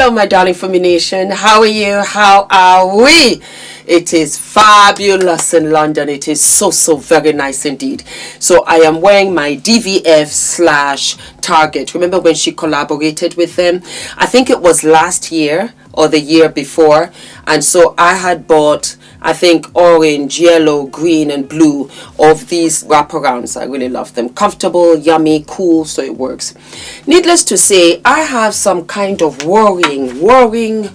Hello, my darling Fumi Nation. How are you? How are we? It is fabulous in London. It is so very nice indeed. So I am wearing my DVF slash Target. Remember when she collaborated with them? I think it was last year or the year before. And so I had bought, I think, orange, yellow, green, and blue of these wraparounds. I really love them. Comfortable, yummy, cool, so it works. Needless to say, I have some kind of worrying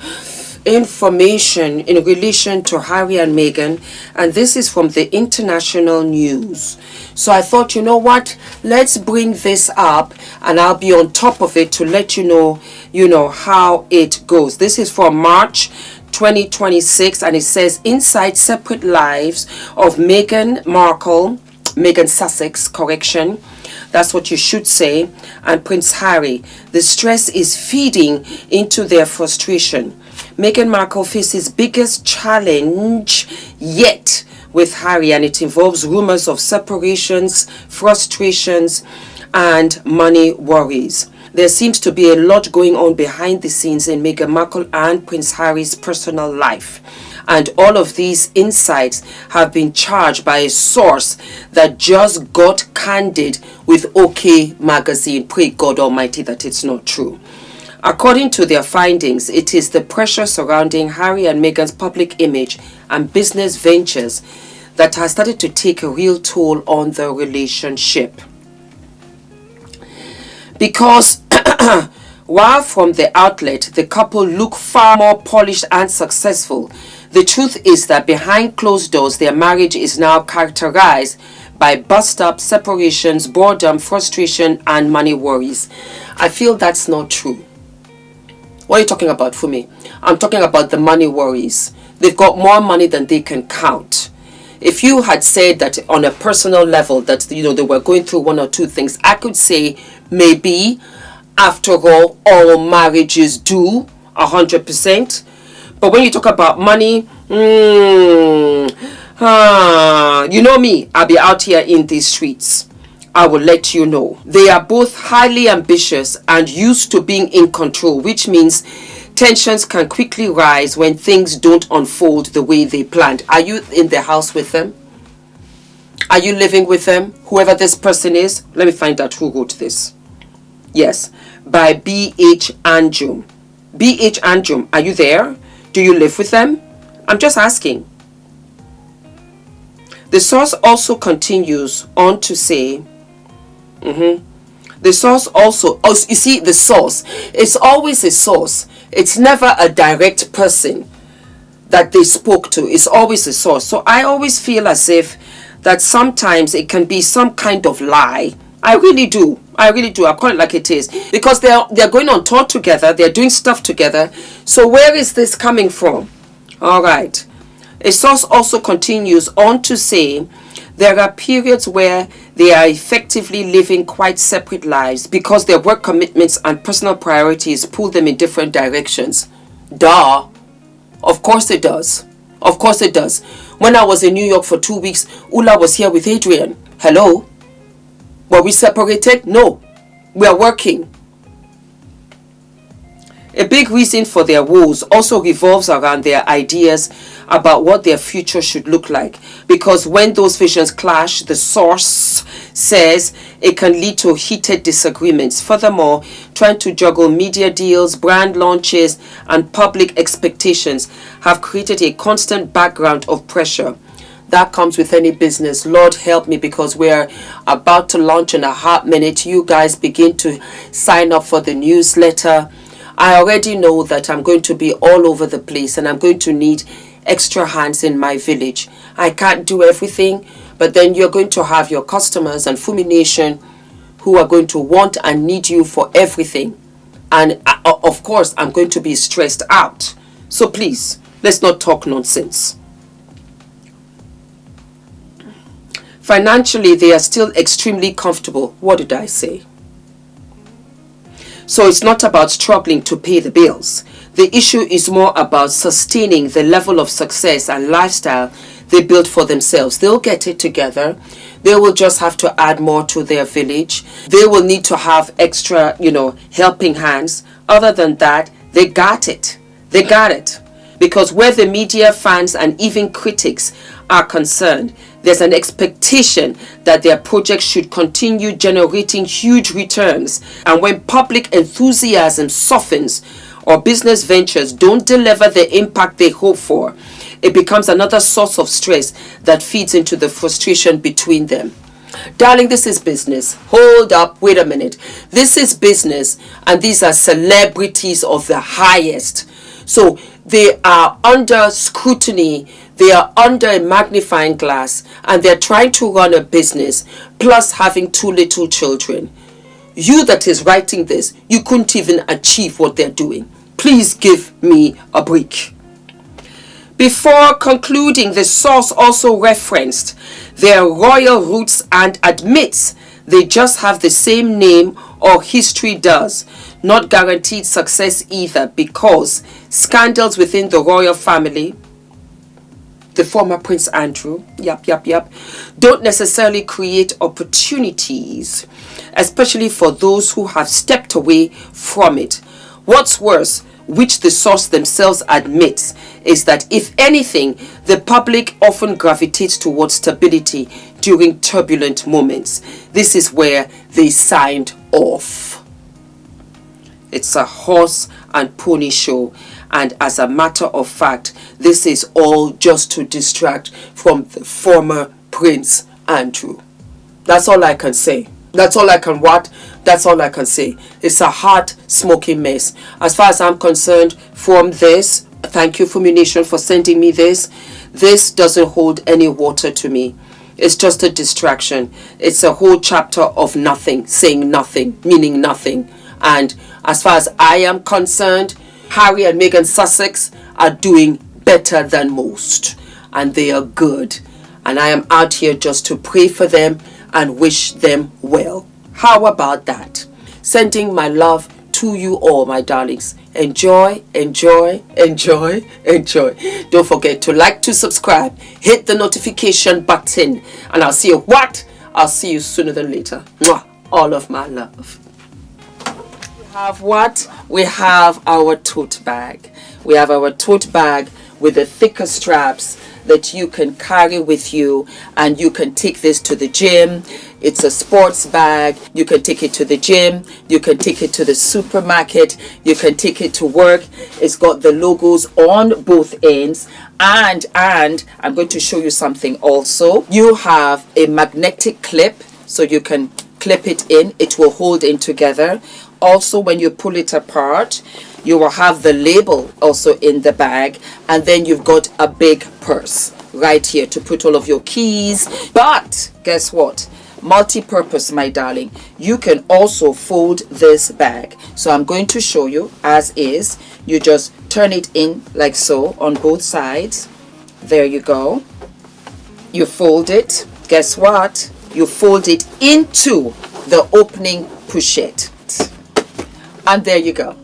information in relation to Harry and Meghan, and this is from the international news. So I thought, you know what, let's bring this up and I'll be on top of it to let you know how it goes. This is from March 2026, and it says inside separate lives of Meghan Markle, Meghan Sussex, correction, that's what you should say, and Prince Harry. The stress is feeding into their frustration. Meghan Markle faces biggest challenge yet with Harry, and it involves rumors of separations, frustrations, and money worries. There seems to be a lot going on behind the scenes in Meghan Markle and Prince Harry's personal life. And all of these insights have been charged by a source that just got candid with OK Magazine. Pray God Almighty that it's not true. According to their findings, it is the pressure surrounding Harry and Meghan's public image and business ventures that has started to take a real toll on the relationship. Because while from the outlet, the couple look far more polished and successful, the truth is that behind closed doors, their marriage is now characterized by bust-up, separations, boredom, frustration, and money worries. I feel that's not true. What are you talking about, Fumi? I'm talking about the money worries. They've got more money than they can count. If you had said that on a personal level that they were going through one or two things, I could say maybe after all marriages do 100%. But when you talk about money, you know me, I'll be out here in these streets. I will let you know. They are both highly ambitious and used to being in control, which means tensions can quickly rise when things don't unfold the way they planned. Are you in the house with them? Are you living with them? Whoever this person is, let me find out who wrote this. Yes, by B.H. Anjum. B.H. Anjum, are you there? Do you live with them? I'm just asking. The source also continues on to say, the source also, you see, the source, it's always a source. It's never a direct person that they spoke to. It's always a source. So I always feel as if that sometimes it can be some kind of lie. I really do. I call it like it is. Because they're going on tour together. They're doing stuff together. So where is this coming from? All right. A source also continues on to say there are periods where they are effectively living quite separate lives because their work commitments and personal priorities pull them in different directions. Duh. Of course it does. Of course it does. When I was in New York for 2 weeks, Ula was here with Adrian. Hello? Were we separated? No. We are working. A big reason for their woes also revolves around their ideas about what their future should look like. Because when those visions clash, the source says it can lead to heated disagreements. Furthermore, trying to juggle media deals, brand launches, and public expectations have created a constant background of pressure. That comes with any business. Lord help me, because we're about to launch in a hot minute. You guys begin to sign up for the newsletter. I already know that I'm going to be all over the place and I'm going to need extra hands in my village. I can't do everything, but then you're going to have your customers and Fumi Nation who are going to want and need you for everything. And of course, I'm going to be stressed out. So please, let's not talk nonsense. Financially, they are still extremely comfortable. What did I say? So it's not about struggling to pay the bills. The issue is more about sustaining the level of success and lifestyle they built for themselves. They'll get it together. They will just have to add more to their village. They will need to have extra, helping hands. Other than that, They got it. They got it. Because where the media, fans, and even critics are concerned, there's an expectation that their project should continue generating huge returns. And when public enthusiasm softens or business ventures don't deliver the impact they hope for, it becomes another source of stress that feeds into the frustration between them. Darling, this is business. Hold up, wait a minute. This is business, and these are celebrities of the highest. So they are under scrutiny, they are under a magnifying glass, and they're trying to run a business, plus having 2 little children. You that is writing this, you couldn't even achieve what they're doing. Please give me a break. Before concluding, the source also referenced their royal roots and admits they just have the same name or history does. Not guaranteed success either, because scandals within the royal family, the former Prince Andrew, don't necessarily create opportunities, especially for those who have stepped away from it. What's worse, which the source themselves admits, is that if anything, the public often gravitates towards stability during turbulent moments. This is where they signed off. It's a horse and pony show, and as a matter of fact, this is all just to distract from the former Prince Andrew. That's all I can say. That's all I can That's all I can say. It's a hot, smoky mess. As far as I'm concerned, from this, thank you, Fumi Nation, for sending me this. This doesn't hold any water to me. It's just a distraction. It's a whole chapter of nothing, saying nothing, meaning nothing. And as far as I am concerned, Harry and Meghan Sussex are doing better than most. And they are good. And I am out here just to pray for them and wish them well. How about that? Sending my love to you all, my darlings. Enjoy, enjoy, enjoy, enjoy. Don't forget to like, to subscribe, hit the notification button, and I'll see you I'll see you sooner than later. Mwah. All of my love. We have what? We have our tote bag. We have our tote bag with the thicker straps that you can carry with you, and you can take this to the gym. It's a sports bag. You can take it to the gym. You can take it to the supermarket. You can take it to work. It's got the logos on both ends, and I'm going to show you something also. You have a magnetic clip, so you can clip it in. It will hold in together. Also, when you pull it apart, you will have the label also in the bag, and then you've got a big purse right here to put all of your keys. But guess what? Multi-purpose, my darling. You can also fold this bag. So I'm going to show you as is. You just turn it in like so on both sides. There you go. You fold it. Guess what? You fold it into the opening pochette. And there you go.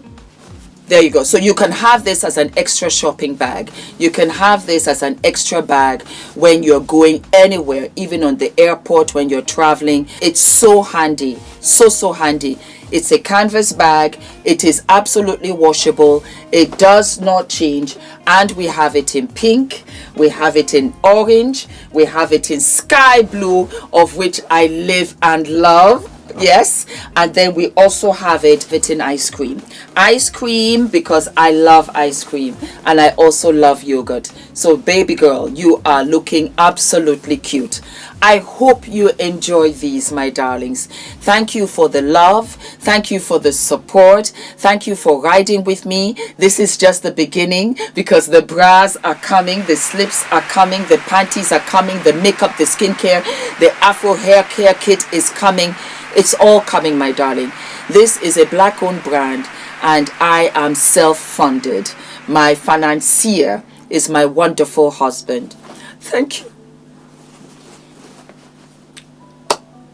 There you go. So you can have this as an extra shopping bag. You can have this as an extra bag when you're going anywhere, even on the airport when you're traveling. It's so handy. So handy. It's a canvas bag. It is absolutely washable. It does not change. And we have it in pink. We have it in orange. We have it in sky blue, of which I live and love. Yes, and then we also have it in ice cream because I love ice cream, and I also love yogurt. So baby girl, you are looking absolutely cute. I hope you enjoy these, my darlings. Thank you for the love. Thank you for the support. Thank you for riding with me. This is just the beginning, because the bras are coming, the slips are coming, the panties are coming, the makeup, the skincare, the Afro hair care kit is coming. It's all coming, my darling. This is a black-owned brand, and I am self-funded. My financier is my wonderful husband. Thank you.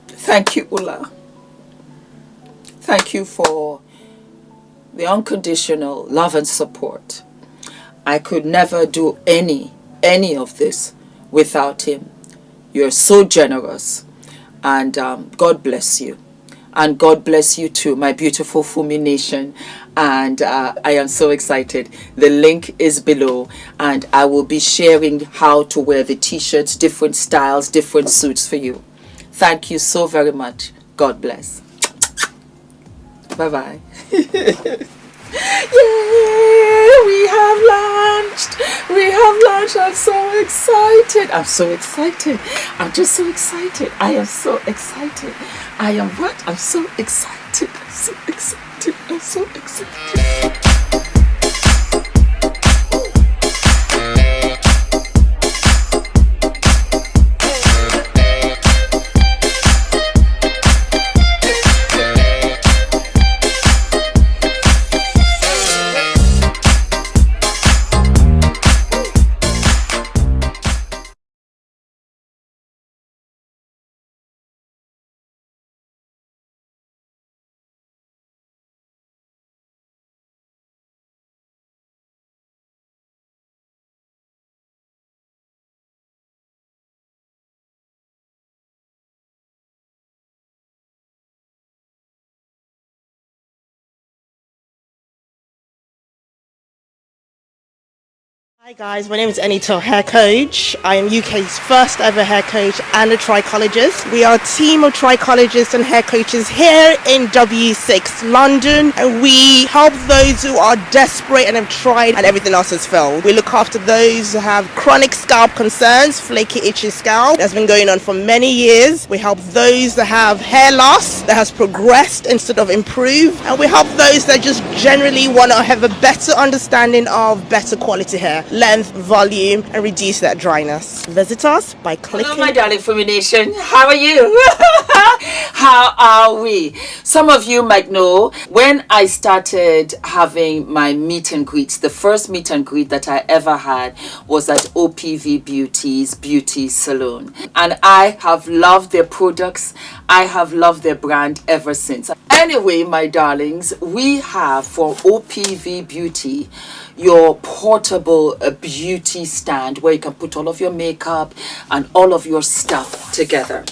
Thank you, Ula. Thank you for the unconditional love and support. I could never do any of this without him. You're so generous. And God bless you. And God bless you too, my beautiful Fumi Nation. and I am so excited. The link is below, and I will be sharing how to wear the t-shirts, different styles, different suits for you. Thank you so very much. God bless. Bye-bye. Yay! We have launched. We have launched. I'm so excited. I'm so excited. I'm just so excited. I am so excited. I am what? I'm so excited. I'm so excited. I'm so excited. Hi guys, my name is ENITAN, hair coach. I am UK's first ever hair coach and a trichologist. We are a team of trichologists and hair coaches here in W6 London, and we help those who are desperate and have tried and everything else has failed. We look after those who have chronic scalp concerns, flaky itchy scalp that's been going on for many years. We help those that have hair loss that has progressed instead of improved, and we help those that just generally want to have a better understanding of better quality hair, length, volume, and reduce that dryness. Visit us by clicking. Hello, my darling Fumi Nation. How are you? How are we? Some of you might know when I started having my meet and greets, the first meet and greet that I ever had was at OPV Beauty's beauty salon. And I have loved their products. I have loved their brand ever since. Anyway, my darlings, we have for OPV Beauty your portable beauty stand where you can put all of your makeup and all of your stuff together.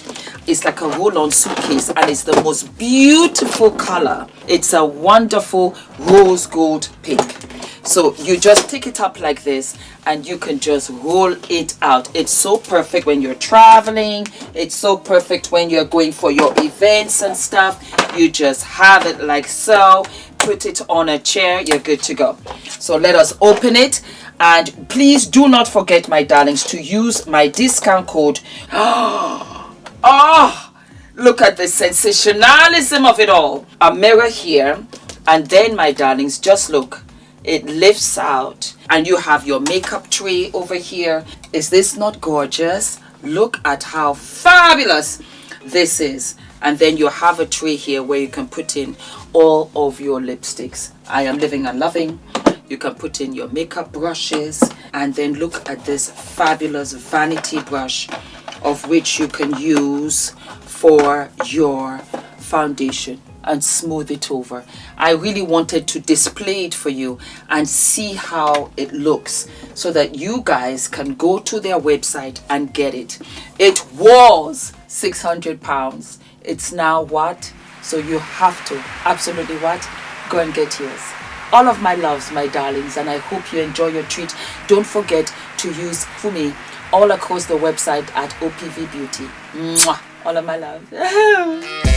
It's like a roll-on suitcase, and it's the most beautiful color. It's a wonderful rose gold pink. So you just pick it up like this and you can just roll it out. It's so perfect when you're traveling. It's so perfect when you're going for your events and stuff. You just have it like so. Put it on a chair. You're good to go. So let us open it. And please do not forget, my darlings, to use my discount code. Oh, look at the sensationalism of it all. A mirror here. And then, my darlings, just look. It lifts out and you have your makeup tray over here. Is this not gorgeous? Look at how fabulous this is. And then you have a tray here where you can put in all of your lipsticks. I am living and loving. You can put in your makeup brushes, and then look at this fabulous vanity brush, of which you can use for your foundation and smooth it over. I really wanted to display it for you and see how it looks so that you guys can go to their website and get it. It was £600. It's now what? So you have to absolutely what? Go and get yours. All of my loves, my darlings, and I hope you enjoy your treat. Don't forget to use Fumi all across the website at OPV Beauty. Mwah! All of my love.